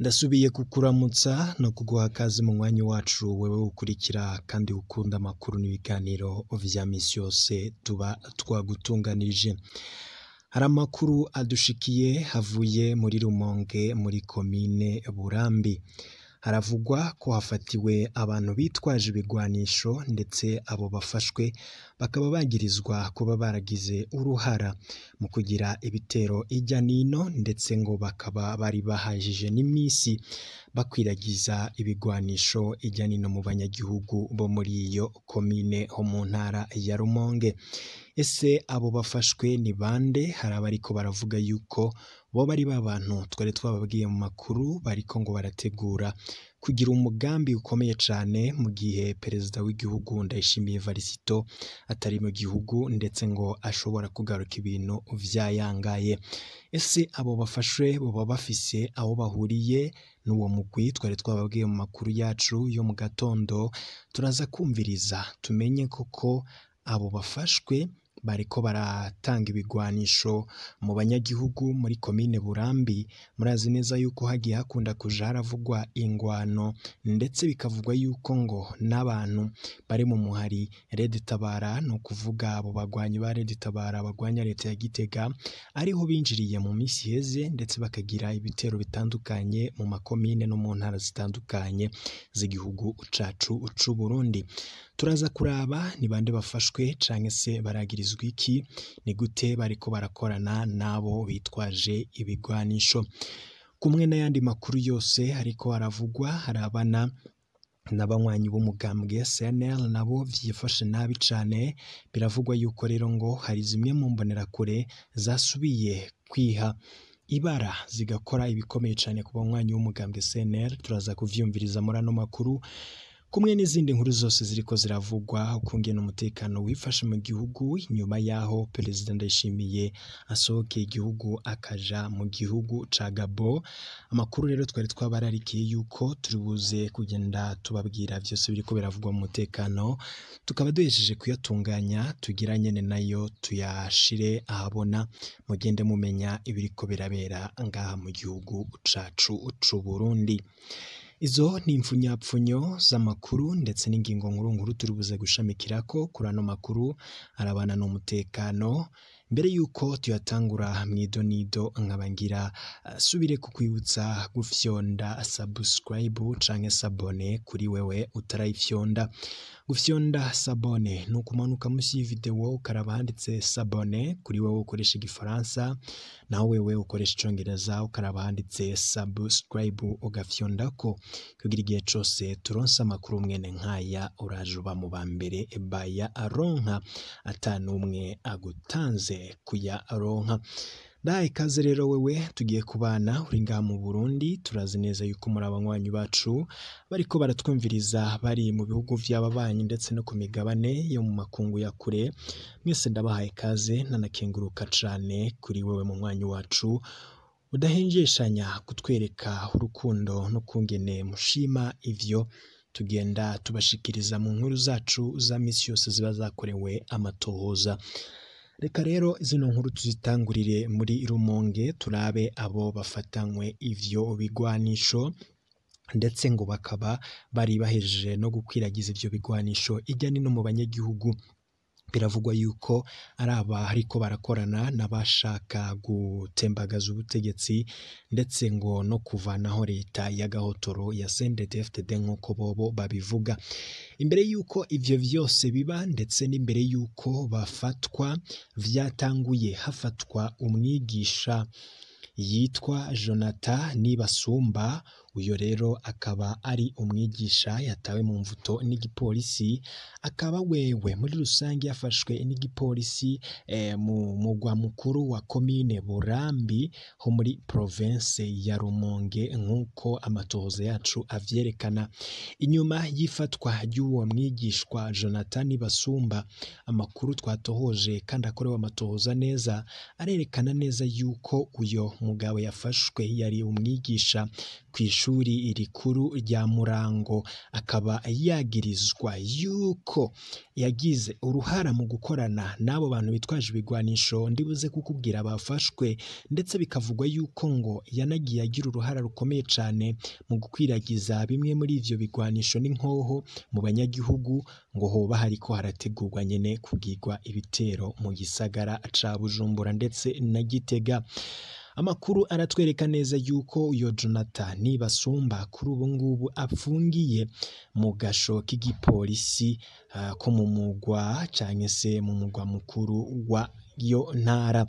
Ndasubiye kukuramutsa no kuguha akazi mu mwanya wacu wewe ukurikira kandi ukunda amakuru n'ibiganiro vya misi yose tuba twagutunganirije. Hari amakuru adushikiye havuye muri Rumonge muri komine Burambi. Haravugwa ko hafatiwe abantu bitwaje ibigwanisho ndetse abo bafashwe bakaba bagirizwa kuba baragize uruhara mu kugira ibitero ijya nino ndetse ngo bakaba bari bahajije n'imisi bakwiragiza ibigwanisho ijya nino mu banyagihugu bo muri iyo komine ho mu ntara ya Rumonge. Ese abo bafashwe ni bande? Hari abariko baravuga yuko bo bari babantu twari twababwiye mu makuru bariko ngo barategura kugira umugambi ukomeye cane mu gihe perezida w'igihugu Ndayishimiye Varisito atari mu gihugu ndetse ngo ashobora kugaruka ibintu vyayangaye. Ese abo bafashwe boba bafise aho bahuriye n'uwo mugwi twari twababwiye mu makuru yacu yo mu gatondo? Turaza kumviriza tumenye koko abo bafashwe bariko baratanga ibigwanisho mu banyagihugu muri komine Burambi. Murazi neza yuko hagiye hakunda kuja haravugwa ingwano ndetse bikavugwa yuko ngo n'abantu bari mu muhari Red Tabara, no kuvuga abo bagwanyi ba Red Tabara bagwanya leta ya Gitega, ariho binjiriye mu misi heze ndetse bakagira ibitero bitandukanye mu makomine no mu ntara zitandukanye z'igihugu cacu c'u Burundi. Turaza kuraba ni bande bafashwe canke se baragirizwa iki, ni gute bariko barakorana nabo bitwaje ibigwanisho. Kumwe n'ayandi makuru yose ariko haravugwa harabana n'abanywanyi b'umugambwe CNL nabo vyifashe nabi cane. Biravugwa yuko rero ngo hari zimwe mu mbonerakure zasubiye kwiha ibara zigakora ibikomeye cane ku banywanyi b'umugambwe CNL. Turaza kuvyumviriza muri ano makuru kumwe n'izindi nkuru zose ziriko ziravugwa ukungene umutekano wifashe mu gihugu inyuma yaho perezida Ndayishimiye asohokeye igihugu akaja mu gihugu ca Gabon. Amakuru rero twari twabararikiye yuko turibuze kugenda tubabwira vyose biriko biravugwa mu mutekano, tukaba duhejeje kuyatunganya tugira nyene nayo tuyashire ahabona, mugende mumenya ibiriko birabera ngaha mu gihugu cacu c'u Burundi. Izo ni impfunyapfunyo z'amakuru ndetse n'ingingo nkuru turibuze gushamikirako kuri ano makuru arabana n'umutekano. Mbere yuko tuyatangura mwidonido nkabangira subire kukwibutsa gufyonda subscribe canke sabone kuri wewe utarayifyonda. Gufyonda sabone ni ukumanuka musi y'video ukaraba handitse sabone kuri wewe ukoresha igifaransa, naho wewe ukoresha icongereza ukaraba handitse subscribe ugafyondako kugira igihe cose turonsa amakuru mwene nkaya uraje uba mu bambere baya aronka atanumwe agutanze kuya aronka. Ndaye kaze rero wewe tugiye kubana uri ngaha mu Burundi. Turazi neza yuko muri abanywanyi bacu bariko baratwumviriza bari mu bihugu vy'ababanyi ndetse no ku migabane yo mu makungu ya kure. Mwese ndabahaye kaze nanakenguruka cane kuri wewe mu mwanya wacu udahenjeshanya kutwereka urukundo no kungene mushima ivyo tugenda tubashikiriza mu nkuru zacu za misi yose ziba zakorewe amatohoza. Reka rero zino nkuru tuzitangurire muri Rumonge turabe abo bafatanywe ivyo bigwanisho ndetse ngo bakaba bari bahejeje no gukwiragiza ivyo bigwanisho ijya nino mu banyagihugu. Biravugwa yuko ari aba ariko barakorana n'abashaka gutembagaza ubutegetsi ndetse ngo no kuvanaho leta ya gahotoro ya CNDD-FDD nk'uko bobo babivuga. Imbere yuko ivyo vyose biba ndetse n'imbere yuko bafatwa, vyatanguye hafatwa umwigisha yitwa Jonathan Nibasumba. Uyo rero akaba ari umwigisha yatawe mu mvuto n'igipolisi, akaba wewe muri rusange yafashwe n'igipolisi mu mugwa mukuru wa komine Burambi ho muri province ya Rumonge nk'uko amatohoza yacu avyerekana. Inyuma y'ifatwa ry'uwo mwigishwa Jonathan Nibasumba, amakuru twatohoje kandi akorewe amatohoza neza arerekana neza yuko uyo mugabo yafashwe yari umwigisha kw'ishure ishuri rikuru rya Murango, akaba yagirizwa yuko yagize uruhara mu gukorana n'abo bantu bitwaje ibigwanisho ndibuze kukubwira bafashwe, ndetse bikavugwa yuko ngo yanagiye agira uruhara rukomeye cyane mu gukwiragiza bimwe muri ivyo bigwanisho n'inkoho mu banyagihugu, ngo hoba hariko harategurwa nyene kugirwa ibitero mu gisagara ca Bujumbura ndetse na Gitega. Amakuru aratwereka neza yuko uyo Jonathan Nibasumba kuri ubu ngubu apfungiye mu gasho k'igipolisi ko mu mugwa canke se mu mugwa mukuru wa yo ntara.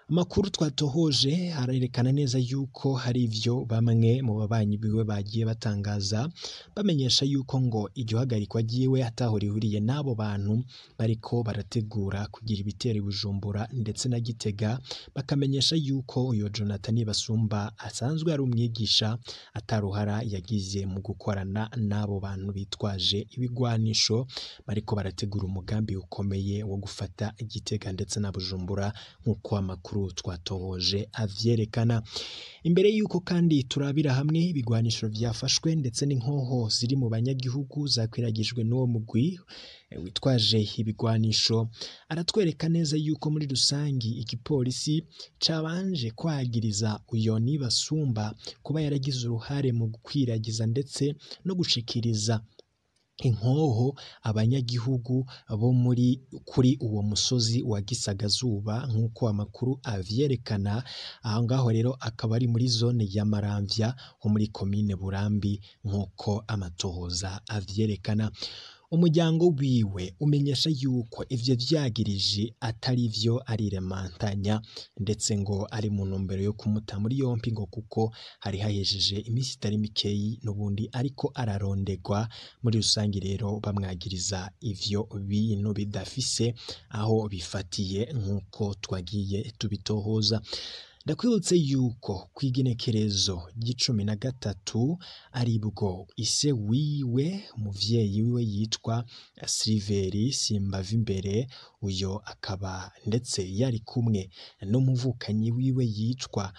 Amakuru twatohoje arerekana neza yuko hari ivyo bamwe mu babanyi biwe bagiye batangaza, bamenyesha yuko ngo iryo hagarikwa ryiwe ataho rihuriye n'abo bantu bariko barategura kugira ibitero Bujumbura ndetse na Gitega, bakamenyesha yuko uyo Jonathan Nibasumba asanzwe ari umwigisha, ataruhara yagize mu gukorana n'abo bantu bitwaje ibigwanisho bariko barategura umugambi ukomeye wo gufata Gitega ndetse na Bujumbura nk'uko amakuru twatohoje avyerekana. Imbere yuko kandi turabira hamwe ibigwanisho vyafashwe ndetse n'inkoho ziri mu banyagihugu zakwiragijwe n'uwo mugwi witwaje ibigwanisho, aratwereka neza yuko muri rusangi igipolisi cabanje kwagiriza uyo Nibasumba kuba yaragize uruhare mu gukwiragiza ndetse no gushikiriza inkoho abanyagihugu bo kuri uwo musozi wa Gisagazuba nk'uko amakuru avyerekana. Aho ngaho rero akaba ari muri zone ya Maramvya ho muri komine Burambi nk'uko amatohoza avyerekana. Umuryango wiwe umenyesha yuko ivyo vyagirije atari vyo ariremantanya, ndetse ngo ari mu ntumbero yo kumuta muri yompi ngo kuko hari hahejeje imisi itari mikeyi n'ubundi ariko ararondegwa. Muri rusangi rero bamwagiriza ivyo bintu bidafise aho bifatiye nk'uko twagiye tubitohoza. Ndakwibutse yuko kwigenekerezo g'13 aribwo ise wiwe umuvyeyi wiwe yitwa Silveri Simbavimbere, uyo akaba ndetse yari kumwe n'umuvukanyi wiwe yitwa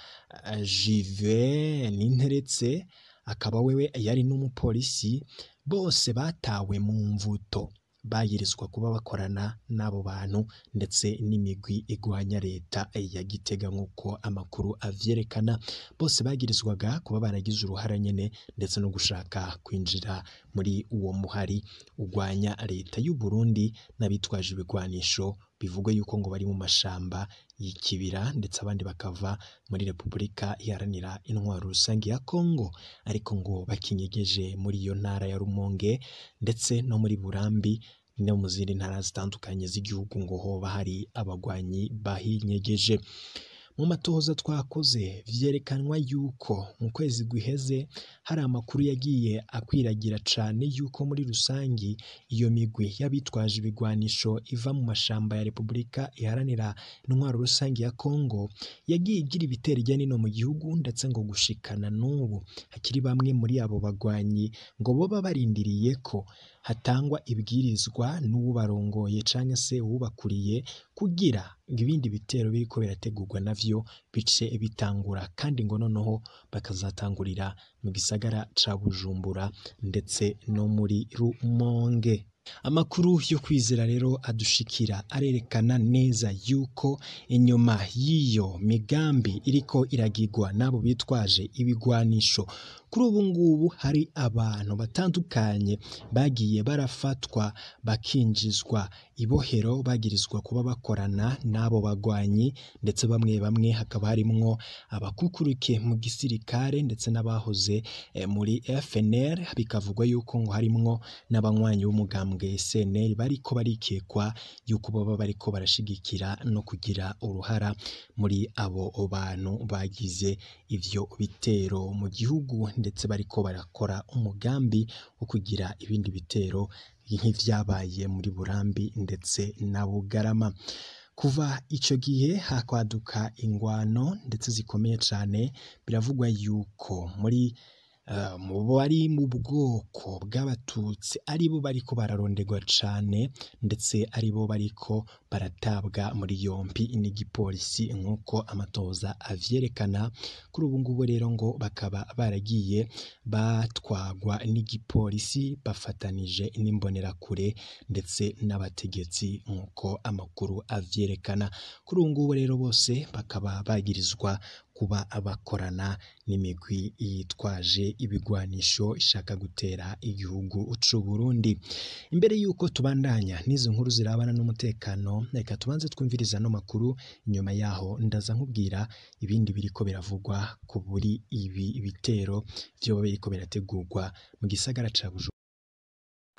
Jive Ninteretse, akaba wewe yari n'umupolisi, bose batawe mu mvuto bayirizwa kuba bakorana n'abo bantu ndetse n'imigwi igwanya leta ya Gitega nk'uko amakuru avyerekana. Bose bagirizwaga kuba baragize uruhara nyene ndetse no gushaka kwinjira muri uwo muhari ugwanya leta y'u Burundi n'abitwaje ibigwanisho bivugwa yuko ngo bari mu mashamba y'ikibira, ndetse abandi bakava muri Repubulika Iharanira Intwaro Rusangi ya Kongo, ariko ngo bakinyegeje muri iyo ntara ya Rumonge ndetse no muri Burambi no mu zindi ntara zitandukanye z'igihugu ngo hoba hari abagwanyi bahinyegeje. Mu matohoza twakoze vyerekanwa yuko mu kwezi guheze hari amakuru yagiye akwiragira cane yuko muri rusangi iyo migwi y'abitwaje ibigwanisho iva mu mashamba ya Repubulika Iharanira Intwaro Rusangi ya Kongo yagiye igira ibitero ijya nino mu gihugu, ndetse ngo gushikana n'ubu hakiri bamwe muri abo bagwanyi ngo boba barindiriye ko hatangwa ibwirizwa n'ubarongoye canke se ubakuriye kugira ibindi bitero biriko birategurwa navyo bice bitangura, kandi ngo noneho bakazatangurira mu gisagara ca Bujumbura ndetse no muri Rumonge. Amakuru yo kwizera rero adushikira arerekana neza yuko inyuma y'iyo migambi iriko iragirwa n'abo bitwaje ibigwanisho, kuri ubu ngubu hari abantu batandukanye bagiye barafatwa bakinjizwa ibohero bagirizwa kuba bakorana n'abo bagwanyi, ndetse bamwe bamwe hakaba harimwo abakukuruke mu gisirikare ndetse n'abahoze muri FNL, bikavugwa yuko ngo harimwo n'abanywanyi b'umugambwe SNL bariko barikekwa yuko baba bariko barashigikira no kugira uruhara muri abo bantu bagize ivyo bitero mu gihugu, ndetse bariko barakora umugambi wo kugira ibindi bitero nk'ivyabaye muri Burambi ndetse na Bugarama. Kuva ico gihe hakwaduka ingwano ndetse zikomeye cane, biravugwa yuko muri mu bari mu bwoko bw'abatutsi aribo bariko bararondegwa cane ndetse aribo bariko baratabwa muri yompi n'igipolisi nk'uko amatoza avyerekana. Kuri ubu ngubu rero ngo bakaba baragiye batwagwa n'igipolisi bafatanije n'imbonerakure ndetse n'abategetsi nk'uko amakuru avyerekana. Kuri ubu ngubu rero bose bakaba bagirizwa kuba bakorana n'imigwi yitwaje ibigwanisho ishaka gutera igihugu c'u Burundi. Imbere yuko tubandanya n'izi nkuru zirabana n'umutekano, reka tubanze twumviriza no makuru, inyuma yaho ndaza nkubwira ibindi biriko biravugwa ku buri ibi bitero vyo biriko birategurwa mu gisagara ca Bujumbura.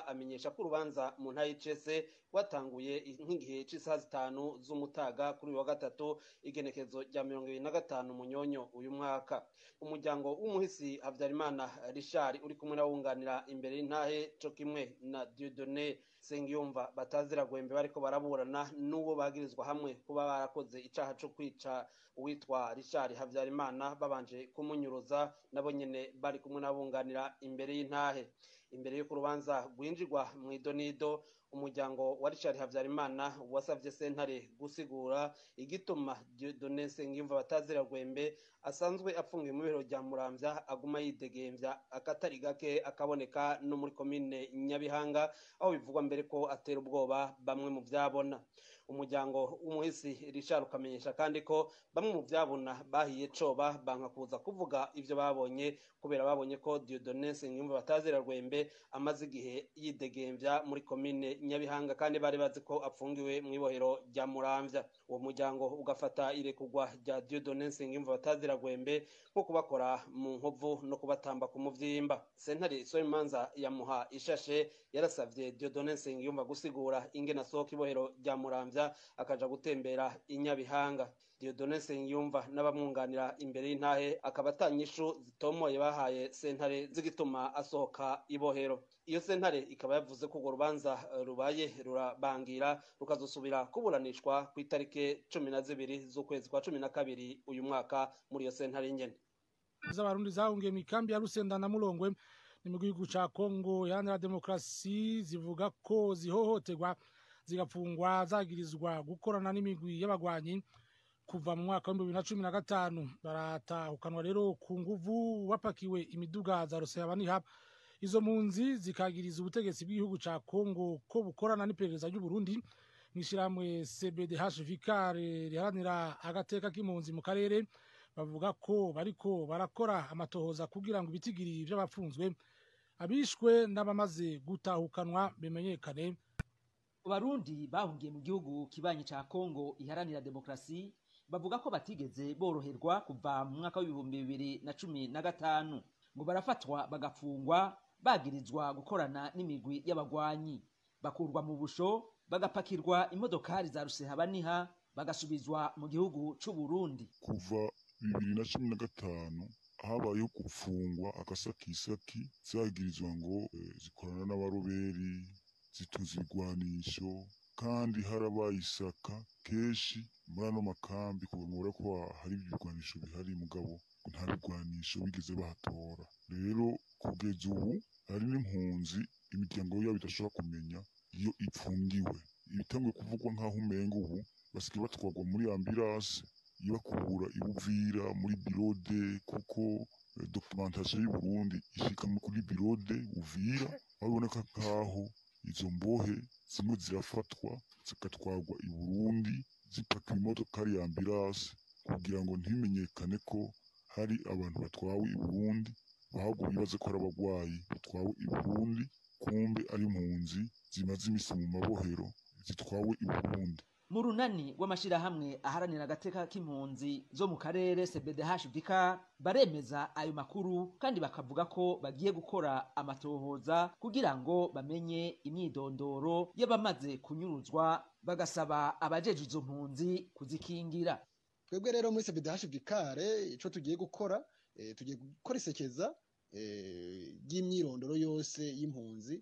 Amenyesha ko urubanza mu ntara y'Icese watanguye nk'igihe c'isaha 5 z'umutaga kuri wa gatatu igenekezo rya 25 Munyonyo uyu mwaka. Umuryango w'umuhisi Havyarimana Richard uri kumwe n'abunganira imbere y'intahe co kimwe na Dieudonné Nsengiyumva batazira gwembe bariko baraburana n'uwo bagirizwa hamwe kuba barakoze icaha co kwica uwitwa Richard Havyarimana babanje kumunyuruza, nabo nyene bari kumwe n'abunganira imbere y'intahe. Imbere y'uko urubanza rwinjirwa mu idonido, umuryango wa Richard Havyarimana wasavye sentare gusigura igituma Dieudonné Nsengiyumva batazira gwembe asanzwe apfungiwe mu biro rya Muramvya aguma yidegemvya akatari gake akaboneka no muri komine Nyabihanga, aho bivugwa mbere ko atera ubwoba bamwe mu vyabona. Umuryango w'umuhisi Richard ukamenyesha kandi ko bamwe mu vyabona bahiye coba banka kuza kuvuga ivyo babonye kubera babonye ko Dieudonné Nsengiyumva batazira gwembe amaze igihe yidegemvya muri komine Nyabihanga kandi bari bazi ko apfungiwe mu ibohero rya Muramvya. Uwo muryango ugafata irekugwa rya Dieudonné Nsengiyumva batazira gwembe nko kubakora mu nkovu no kubatamba ku muvyimba. Sentare Soimanza yamuha ishashe yarasavye Dieudonné Nsengiyumva gusigura ingene asohoka ibohero rya Muramvya akaja gutembera inyabihanga. Dieudonné Nsengiyumva n'abamwunganira imbere y'intahe akaba atanyishu zitomoye bahaye sentare zigituma asohoka ibohero. Iyo sentare ikaba yavuze ko urwo rubanza rubaye rurabangira rukazosubira kuburanishwa ku itarike 12 z'ukwezi kwa 12 uyu mwaka muri iyo sentare nyene. Z'abarundi zahungiye mu ikambi ya Rusenda na Mulongwe ni mu gihugu ca Kongo iharanira demokarasi zivuga ko zihohoterwa zigapfungwa zagirizwa gukorana n'imigwi y'abagwanyi kuva mu mwaka wa 2015. Baratahukanwa rero ku nguvu bapakiwe imiduga za Rusebaniha. Izo mpunzi zikagiriza ubutegetsi bw'igihugu ca Kongo ko bukorana n'iperereza ry'u Burundi n'ishiramwe CBDH Vicare riharanira agateka k'impunzi mu karere. Bavuga ko bariko barakora amatohoza kugira ngo ibitigiri vy'abapfunzwe abishwe n'abamaze gutahukanwa bimenyekane. Abarundi bahungiye mu gihugu kibanyi ca Kongo iharanira demokarasi bavuga ko batigeze boroherwa kuva mu mwaka wa 2015 ngo barafatwa bagafungwa bagirizwa gukorana n'imigwi y'abagwanyi, bakurwa mu busho bagapakirwa imodokari za Rusebaniha bagasubizwa mu gihugu c'u Burundi. Kuva 2015 habayeho gufungwa akasakisaki zagirizwa ngo zikorana n'abaroberi zituza ibigwanisho, kandi harabaye isaka keshi muri ano makambi kubera ko hari ibigwanisho bihari mugabo nta bigwanisho bigeze bahatora. Rero kugeza ubu hari n'impunzi imiryango yabo idashobora kumenya iyo ipfungiwe. Ibitanguye kuvugwa nk'aho umenga ubu basigaye batwarwa muri ambulance ibakura ibuvira muri birode, kuko documentation y'u Burundi ishika kuri birode Uvira, aho biboneka nkaho izo mbohe zimwe zirafatwa zigatwarwa i Burundi zipakiwe imodokari ya ambulance kugira ngo ntibimenyekane ko hari abantu batwawe i Burundi, ahubwo bibaze ko ari abagwayi batwawe i Burundi, kumbe ari impunzi zimaze imisi mu mabohero zitwawe i Burundi. Mu runani w'amashirahamwe aharanira agateka k'impunzi zo mu karere CBDH Vicare baremeza ayo makuru kandi bakavuga ko bagiye gukora amatohoza kugira ngo bamenye imyidondoro y'abamaze kunyuruzwa, bagasaba abajeje izo mpunzi kuzikingira. Twebwe rero muri CBDH Vicare ico tugiye gukora isekeza ry'imyirondoro yose y'impunzi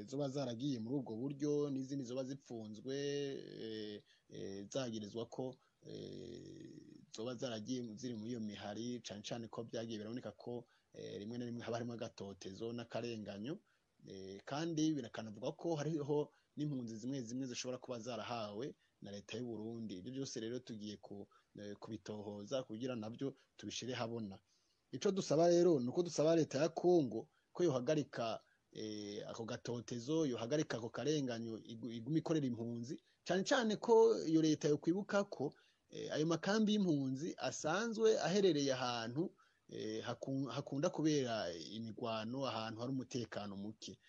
zoba zaragiye muri ubwo buryo n'izindi zoba zipfunzwe zagirizwa ko zoba zaragiye ziri muri iyo mihari, cane cane ko byagiye biraboneka ko rimwe na rimwe haba harimo agatotezo n'akarenganyo, kandi birakanavuga ko hariho n'impunzi zimwe zimwe zishobora kuba zarahawe na leta y'u Burundi. Ibyo byose rero tugiye kubitohoza kugira nabyo tubishire habona. Ico dusaba rero nuko dusaba leta ya Kongo ko yohagarika ako gatotezo, yohagarika ako karenganyo iguma ikorera impunzi, cyane cyane ko iyo leta yo kwibuka ko ayo makambi y'impunzi asanzwe aherereye ahantu hakunda kubera imigwano, ahantu hari umutekano muke.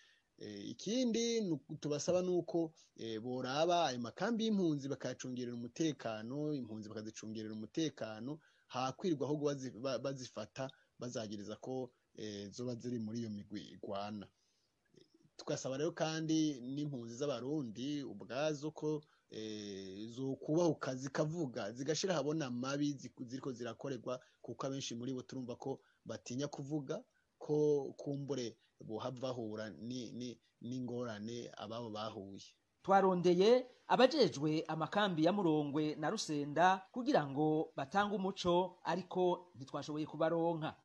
Ikindi tubasaba nuko boraba ayo makambi y'impunzi bakayacungerera umutekano, impunzi bakazicungerera umutekano, hakwirwa ahubwo bazifata bazagiriza ko zoba ziri muri iyo migwi igwana. Tugasaba rero kandi n'impunzi z'abarundi ubwazo ko zokubahuka zikavuga zigashira habona amabi ziriko zirakorerwa, kuko abenshi muri bo turumva ko batinya kuvuga ko kumbure bohava bahura n'ingorane ababo bahuye. Twarondeye abajejwe amakambi ya Murongwe na Rusenda kugira ngo batange umuco, ariko ntitwashoboye kubaronka.